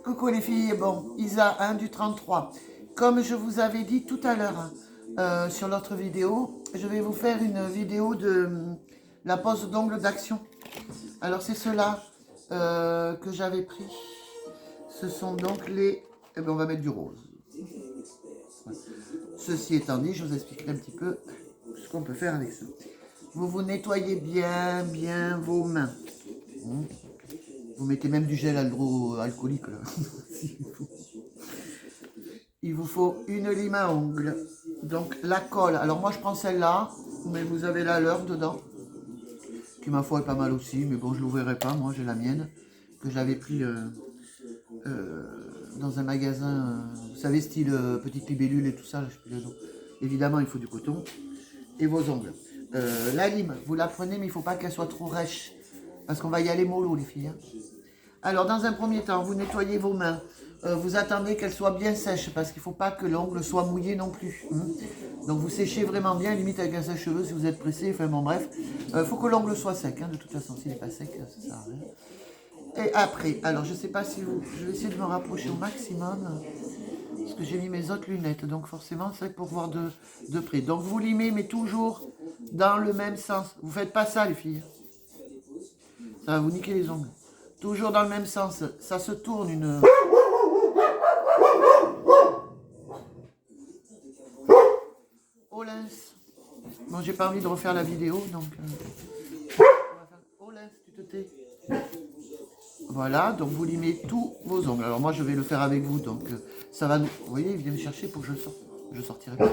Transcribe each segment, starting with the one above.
Coucou les filles, bon, Isa 1 du 33. Comme je vous avais dit tout à l'heure sur l'autre vidéo, je vais vous faire une vidéo de la pose d'ongles d'action. Alors c'est cela que j'avais pris. Ce sont donc les... Eh bien on va mettre du rose. Voilà. Ceci étant dit, je vous expliquerai un petit peu ce qu'on peut faire avec ça. Vous vous nettoyez bien vos mains. Vous mettez même du gel alcoolique là. Il vous faut une lime à ongles. Donc la colle, alors moi je prends celle-là, mais vous avez la leur dedans, qui ma foi est pas mal aussi, mais bon je l'ouvrirai pas, moi j'ai la mienne, que j'avais pris dans un magasin, vous savez style petite libellule et tout ça, je sais plus le nom. Évidemment il faut du coton, et vos ongles. La lime, vous la prenez mais il ne faut pas qu'elle soit trop rêche, parce qu'on va y aller mollo les filles. Hein. Alors, dans un premier temps, vous nettoyez vos mains. Vous attendez qu'elles soient bien sèches parce qu'il ne faut pas que l'ongle soit mouillé non plus. Donc, vous séchez vraiment bien, limite avec un sèche-cheveux si vous êtes pressé. Enfin, bon, bref. Il faut que l'ongle soit sec. Hein, de toute façon, s'il n'est pas sec, ça sert à rien. Et après, alors, je ne sais pas si vous... Je vais essayer de me rapprocher au maximum parce que j'ai mis mes autres lunettes. Donc, forcément, c'est pour voir de près. Donc, vous limez, mais toujours dans le même sens. Vous ne faites pas ça, les filles. Ça va vous niquer les ongles. Toujours dans le même sens. Ça se tourne une... Oh lince. Bon, j'ai pas envie de refaire la vidéo, donc... Oh lince, tu te tais. Voilà, donc vous limez tous vos ongles. Alors moi, je vais le faire avec vous, donc ça va nous... Vous voyez, il vient me chercher pour que je sorte. Je sortirai pas.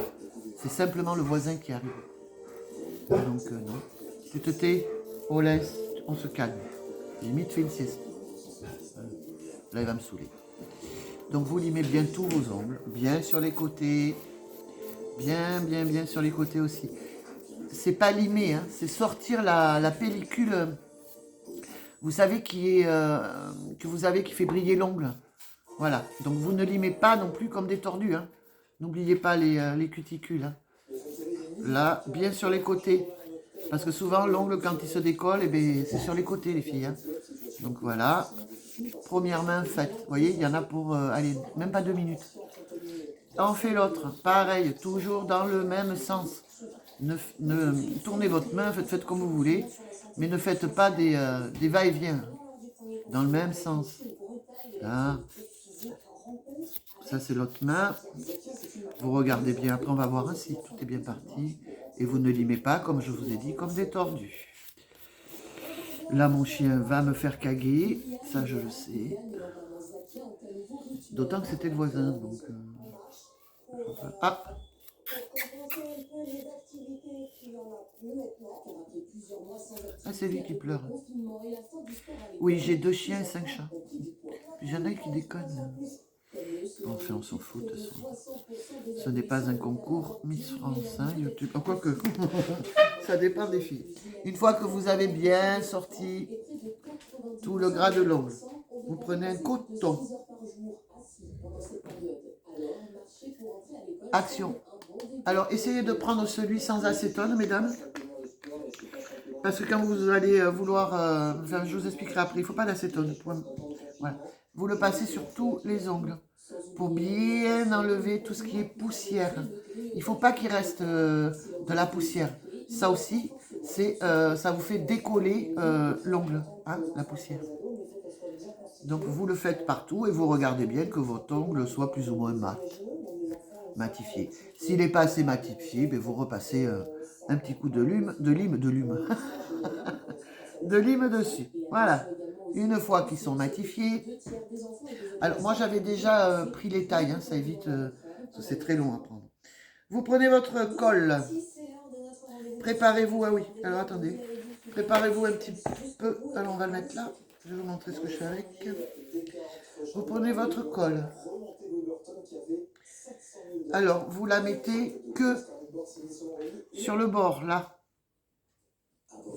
C'est simplement le voisin qui arrive. Donc non. Tu te tais. Oh lince, on se calme. Limite, fais une sieste. Là, il va me saouler. Donc, vous limez bien tous vos ongles. Bien sur les côtés. Bien sur les côtés aussi. C'est pas limer, hein, c'est sortir la pellicule. Vous savez que vous avez qui fait briller l'ongle. Voilà. Donc, vous ne limez pas non plus comme des tordus. Hein. N'oubliez pas les cuticules. Hein. Là, bien sur les côtés. Parce que souvent, l'ongle, quand il se décolle, eh bien, c'est sur les côtés, les filles. Hein. Donc, voilà. Première main faite. Vous voyez, il y en a pour, allez, même pas 2 minutes. On fait l'autre. Pareil, toujours dans le même sens. Tournez votre main, faites comme vous voulez. Mais ne faites pas des va-et-vient. Dans le même sens. Là. Ça, c'est l'autre main. Vous regardez bien. Après, on va voir si tout est bien parti. Et vous ne limez pas, comme je vous ai dit, comme des tordus. Là, mon chien va me faire caguer. Ça, je le sais. D'autant que c'était le voisin. Donc, ah! Ah, c'est lui qui pleure. Oui, j'ai 2 chiens et 5 chats. Puis il y en a qui déconnent. Enfin, on s'en fout de toute façon. Ce n'est pas un concours Miss France, hein, YouTube. Oh, quoique, ça dépend des filles. Une fois que vous avez bien sorti tout le gras de l'ongle, vous prenez un coton. Action. Alors, essayez de prendre celui sans acétone, mesdames. Parce que quand vous allez vouloir... enfin, je vous expliquerai après, il ne faut pas d'acétone. Voilà. Vous le passez sur tous les ongles pour bien enlever tout ce qui est poussière. Il ne faut pas qu'il reste de la poussière. Ça aussi, ça vous fait décoller l'ongle, hein, la poussière. Donc vous le faites partout et vous regardez bien que votre ongle soit plus ou moins mat. Matifié. S'il n'est pas assez matifié, ben vous repassez un petit coup de lime, de lime dessus. Voilà. Une fois qu'ils sont matifiés. Alors moi j'avais déjà pris les tailles, hein, ça évite, c'est très long à prendre. Vous prenez votre colle. Préparez-vous, ah oui, alors attendez. Préparez-vous un petit peu. Alors on va le mettre là. Je vais vous montrer ce que je fais avec. Vous prenez votre colle. Alors, vous la mettez que sur le bord, là.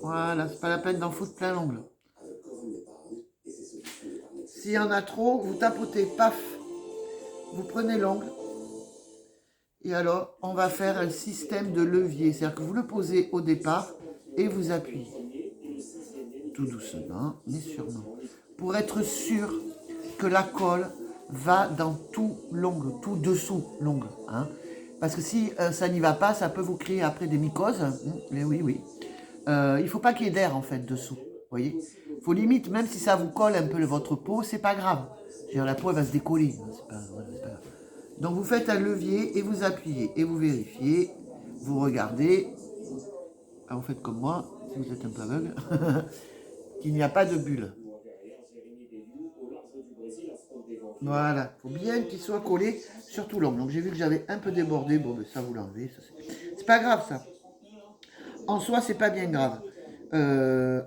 Voilà, c'est pas la peine d'en foutre plein l'ongle. S'il y en a trop, vous tapotez, paf. Vous prenez l'ongle. Et alors, on va faire un système de levier. C'est-à-dire que vous le posez au départ et vous appuyez. Tout doucement, mais sûrement. Pour être sûr que la colle va dans tout l'ongle, tout dessous l'ongle. Hein. Parce que si ça n'y va pas, ça peut vous créer après des mycoses. Mais oui, oui. Il ne faut pas qu'il y ait d'air en fait dessous. Vous voyez. Il faut limite, même si ça vous colle un peu votre peau, c'est pas grave. Je veux dire, la peau elle va se décoller. C'est pas, voilà, c'est pas grave. Donc vous faites un levier et vous appuyez et vous vérifiez. Vous regardez. Ah, vous faites comme moi, si vous êtes un peu aveugle, qu'il n'y a pas de bulle. Voilà, il faut bien qu'il soit collé sur tout l'ongle. Donc j'ai vu que j'avais un peu débordé, bon ben ça vous l'enlevez, c'est pas grave ça. En soi c'est pas bien grave.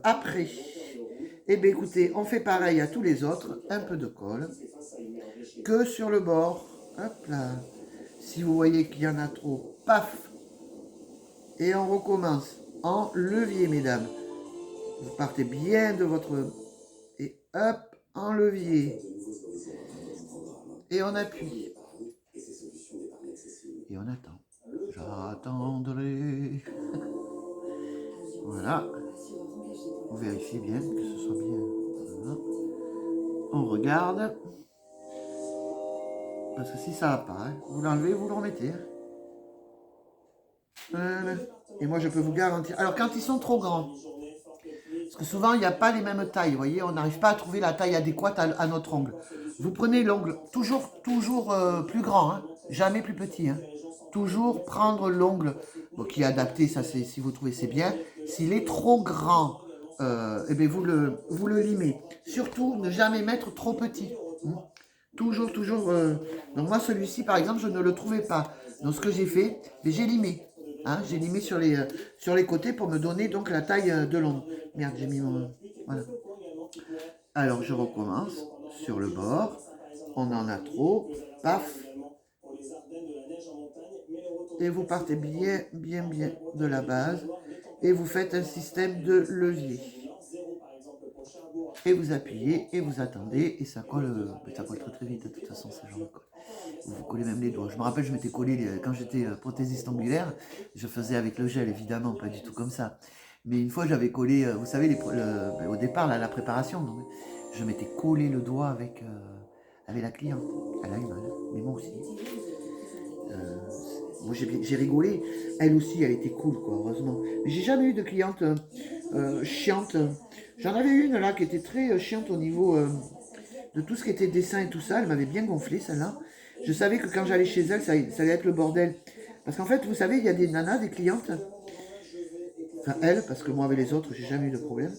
Après, eh bien écoutez, on fait pareil à tous les autres, un peu de colle, que sur le bord, hop là. Si vous voyez qu'il y en a trop, paf. Et on recommence en levier mesdames. Vous partez bien de votre... Et hop, en levier. Et on appuie. Et on attend. J'attendrai. Voilà. Vous vérifiez bien que ce soit bien. Voilà. On regarde. Parce que si ça va pas, hein, vous l'enlevez, vous le remettez. Voilà. Et moi je peux vous garantir. Alors quand ils sont trop grands, parce que souvent il n'y a pas les mêmes tailles, vous voyez, on n'arrive pas à trouver la taille adéquate à notre ongle. Vous prenez l'ongle toujours plus grand, hein, jamais plus petit. Hein. Toujours prendre l'ongle qui est adapté, ça c'est si vous trouvez c'est bien. S'il est trop grand, eh bien vous le limez. Surtout ne jamais mettre trop petit. Toujours. Donc moi celui-ci par exemple je ne le trouvais pas. Donc ce que j'ai fait, j'ai limé. Hein, j'ai limé sur les côtés pour me donner donc la taille de l'ongle. Merde, j'ai mis mon... Voilà. Alors je recommence sur le bord. On en a trop. Paf. Et vous partez bien de la base. Et vous faites un système de levier. Et vous appuyez et vous attendez. Et ça colle très vite de toute façon, ce genre de colle. Vous collez même les doigts. Je me rappelle, je m'étais collé quand j'étais prothésiste angulaire. Je faisais avec le gel, évidemment, pas du tout comme ça. Mais une fois, j'avais collé, vous savez, au départ, là, la préparation, donc, je m'étais collé le doigt avec la cliente. Elle a eu mal, mais moi aussi. Moi, j'ai rigolé. Elle aussi, elle était cool, quoi, heureusement. Mais j'ai jamais eu de cliente chiante. J'en avais une, là, qui était très chiante au niveau de tout ce qui était dessin et tout ça. Elle m'avait bien gonflé, celle-là. Je savais que quand j'allais chez elle, ça allait être le bordel. Parce qu'en fait, vous savez, il y a des nanas, des clientes. Enfin, elle, parce que moi, avec les autres, j'ai jamais eu de problème.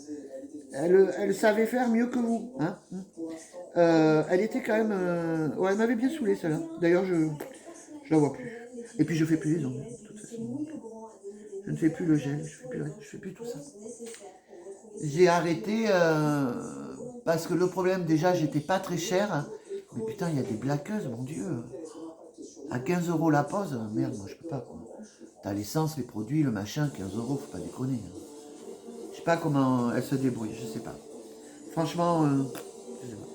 Elle savait faire mieux que vous. Hein. Elle était quand même... ouais, elle m'avait bien saoulé, celle-là. D'ailleurs, je la vois plus. Et puis, je fais plus les ongles, de toute façon. Je ne fais plus le gel, je fais plus tout ça. J'ai arrêté parce que le problème, déjà, j'étais pas très cher. Mais putain, il y a des blaqueuses, mon Dieu. À 15 € la pause, merde, moi je peux pas. Quoi. T'as l'essence, les produits, le machin, 15 €, faut pas déconner. Je sais pas comment elles se débrouillent, je sais pas. Franchement, je sais pas.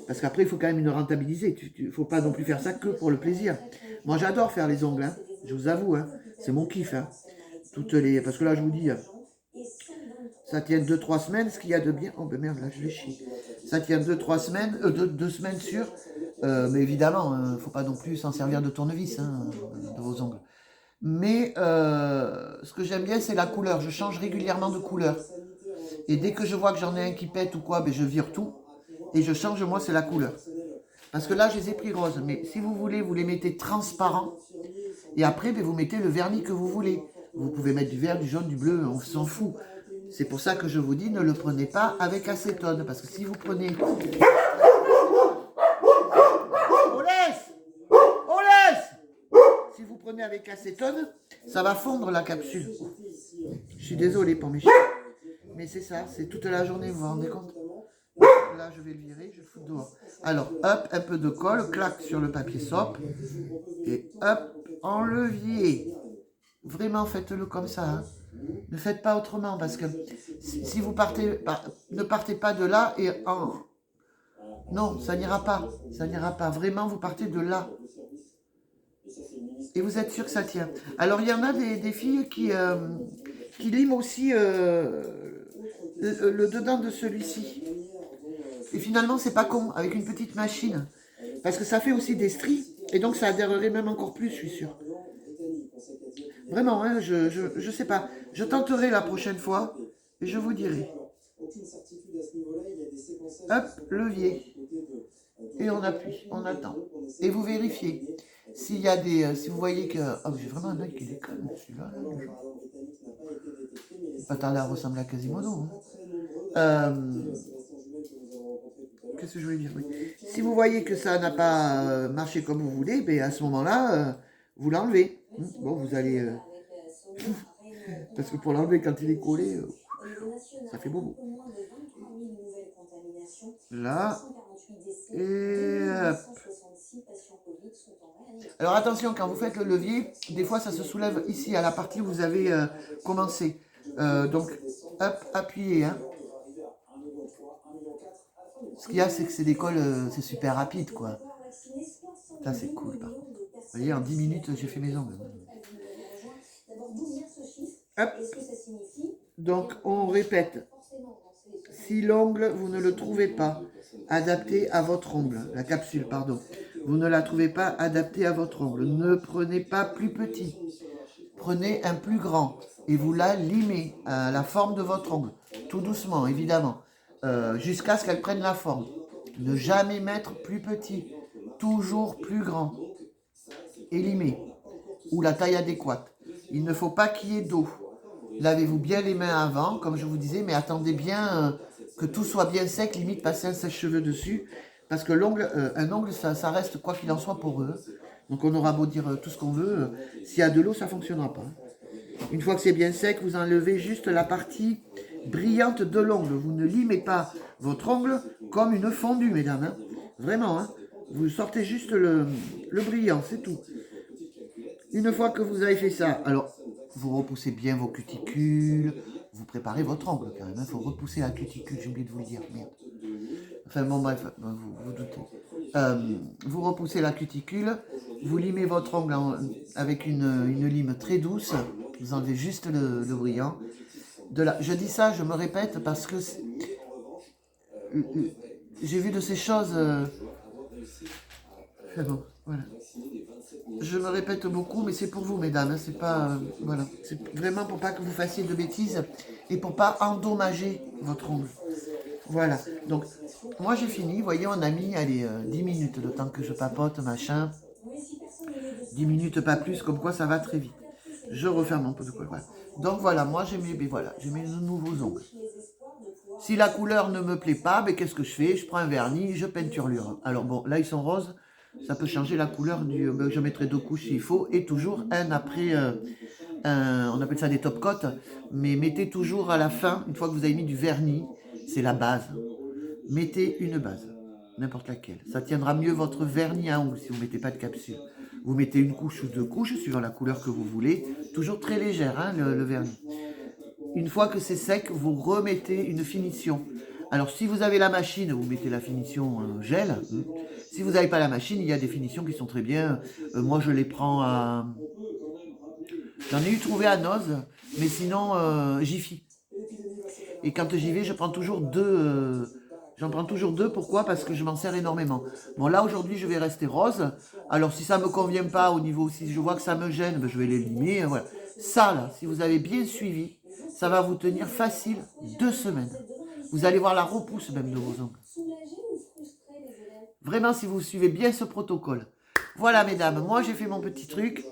Parce qu'après, il faut quand même une rentabiliser. Il faut pas non plus faire ça que pour le plaisir. Moi, j'adore faire les ongles, hein. Je vous avoue, hein. C'est mon kiff. Hein. Parce que là, je vous dis, ça tient 2-3 semaines, ce qu'il y a de bien... Oh ben merde, là, je l'ai chié. Ça tient 2-3 semaines, 2 semaines sûres. Mais évidemment, il ne faut pas non plus s'en servir de tournevis hein, de vos ongles. Mais ce que j'aime bien, c'est la couleur. Je change régulièrement de couleur. Et dès que je vois que j'en ai un qui pète ou quoi, ben je vire tout. Et je change, moi, c'est la couleur. Parce que là, je les ai pris roses. Mais si vous voulez, vous les mettez transparents. Et après, ben, vous mettez le vernis que vous voulez. Vous pouvez mettre du vert, du jaune, du bleu, on s'en fout. C'est pour ça que je vous dis, ne le prenez pas avec acétone. Parce que si vous prenez... Si vous prenez avec acétone, ça va fondre la capsule. Je suis désolé pour mes chiens. Mais c'est ça, c'est toute la journée, vous vous rendez compte? Là, je vais le virer, je le fous dehors. Alors, hop, un peu de colle, claque sur le papier soap. Et hop, en levier. Vraiment, faites-le comme ça. Hein. Ne faites pas autrement, parce que si vous partez, ne partez pas de là et en... Non, ça n'ira pas. Ça n'ira pas. Vraiment, vous partez de là. Et vous êtes sûr que ça tient. Alors, il y en a des filles qui liment aussi le dedans de celui-ci. Et finalement, c'est pas con, avec une petite machine. Parce que ça fait aussi des stries, et donc ça adhérerait même encore plus, je suis sûre. Vraiment, hein, je sais pas. Je tenterai la prochaine fois, et je vous dirai. Hop, levier. Et on appuie, on attend. Et vous vérifiez. S'il y a des... si vous voyez que... Oh, j'ai vraiment un œil qui déconne, celui-là. Là, pas tarder à ressembler à Quasimodo. Hein. Qu'est-ce que je voulais dire, oui. Si vous voyez que ça n'a pas marché comme vous voulez, ben à ce moment-là, vous l'enlevez. Bon, vous allez... parce que pour l'enlever quand il est collé, ça fait bobo. Là. Et... alors attention, quand vous faites le levier, des fois ça se soulève ici, à la partie où vous avez commencé. Donc, hop, appuyez. Hein. Ce qu'il y a, c'est que c'est des cols, c'est super rapide, quoi. Ça, c'est cool, par contre. Vous voyez, en 10 minutes, j'ai fait mes ongles. Hop. Donc, on répète. Si l'ongle, vous ne le trouvez pas adapté à votre ongle, la capsule, pardon, vous ne la trouvez pas adaptée à votre ongle, ne prenez pas plus petit. Prenez un plus grand et vous la limez à la forme de votre ongle. Tout doucement, évidemment. Jusqu'à ce qu'elle prenne la forme. Ne jamais mettre plus petit, toujours plus grand et limé, ou la taille adéquate. Il ne faut pas qu'il y ait d'eau. Lavez-vous bien les mains avant, comme je vous disais, mais attendez bien que tout soit bien sec, limite passez un sèche-cheveux dessus, parce que l'ongle, un ongle, ça reste quoi qu'il en soit poreux. Donc on aura beau dire tout ce qu'on veut, s'il y a de l'eau, ça ne fonctionnera pas. Une fois que c'est bien sec, vous enlevez juste la partie brillante de l'ongle. Vous ne limez pas votre ongle comme une fondue, mesdames. Hein. Vraiment, hein. Vous sortez juste le brillant, c'est tout. Une fois que vous avez fait ça, alors vous repoussez bien vos cuticules, vous préparez votre ongle quand même. Il faut repousser la cuticule, j'ai oublié de vous le dire. Merde. Enfin bon, bref, vous doutez. Vous repoussez la cuticule, vous limez votre ongle avec une lime très douce. Vous enlevez juste le brillant. Je dis ça, je me répète parce que j'ai vu de ces choses. Bon, voilà. Je me répète beaucoup, mais c'est pour vous, mesdames. Hein, c'est pas, voilà. C'est vraiment pour pas que vous fassiez de bêtises et pour pas endommager votre ongle. Voilà. Donc, moi j'ai fini. Vous voyez, on a mis, allez, 10 minutes, le temps que je papote, machin. 10 minutes, pas plus, comme quoi ça va très vite. Je referme mon pot de colle. Voilà. Donc voilà, moi j'ai mes nouveaux ongles. Si la couleur ne me plaît pas, ben, qu'est-ce que je fais? Je prends un vernis, je peinturlure. Alors bon, là ils sont roses, ça peut changer la couleur du... Ben, je mettrai 2 couches s'il faut, et toujours un après... on appelle ça des top coats, mais mettez toujours à la fin, une fois que vous avez mis du vernis, c'est la base. Mettez une base, n'importe laquelle. Ça tiendra mieux votre vernis à ongles si vous ne mettez pas de capsule. Vous mettez une couche ou 2 couches, suivant la couleur que vous voulez. Toujours très légère, hein, le vernis. Une fois que c'est sec, vous remettez une finition. Alors, si vous avez la machine, vous mettez la finition gel. Si vous n'avez pas la machine, il y a des finitions qui sont très bien. Moi, je les prends à... J'en ai eu trouvé à Noz, mais sinon, Jiffy. Et quand j'y vais, je prends toujours 2... J'en prends toujours 2, pourquoi? Parce que je m'en sers énormément. Bon, là, aujourd'hui, je vais rester rose. Alors, si ça ne me convient pas au niveau, si je vois que ça me gêne, ben, je vais l'éliminer. Voilà. Ça, là, si vous avez bien suivi, ça va vous tenir facile 2 semaines. Vous allez voir la repousse même de vos ongles. Vraiment, si vous suivez bien ce protocole. Voilà, mesdames, moi, j'ai fait mon petit truc.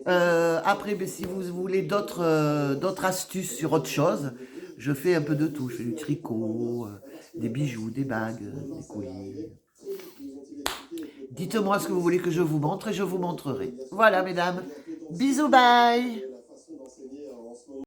Après, ben, si vous voulez d'autres astuces sur autre chose, je fais un peu de tout. Je fais du tricot, des bijoux, des bagues, des colliers. Dites-moi ce que vous voulez que je vous montre et je vous montrerai. Voilà, mesdames. Bisous, bye!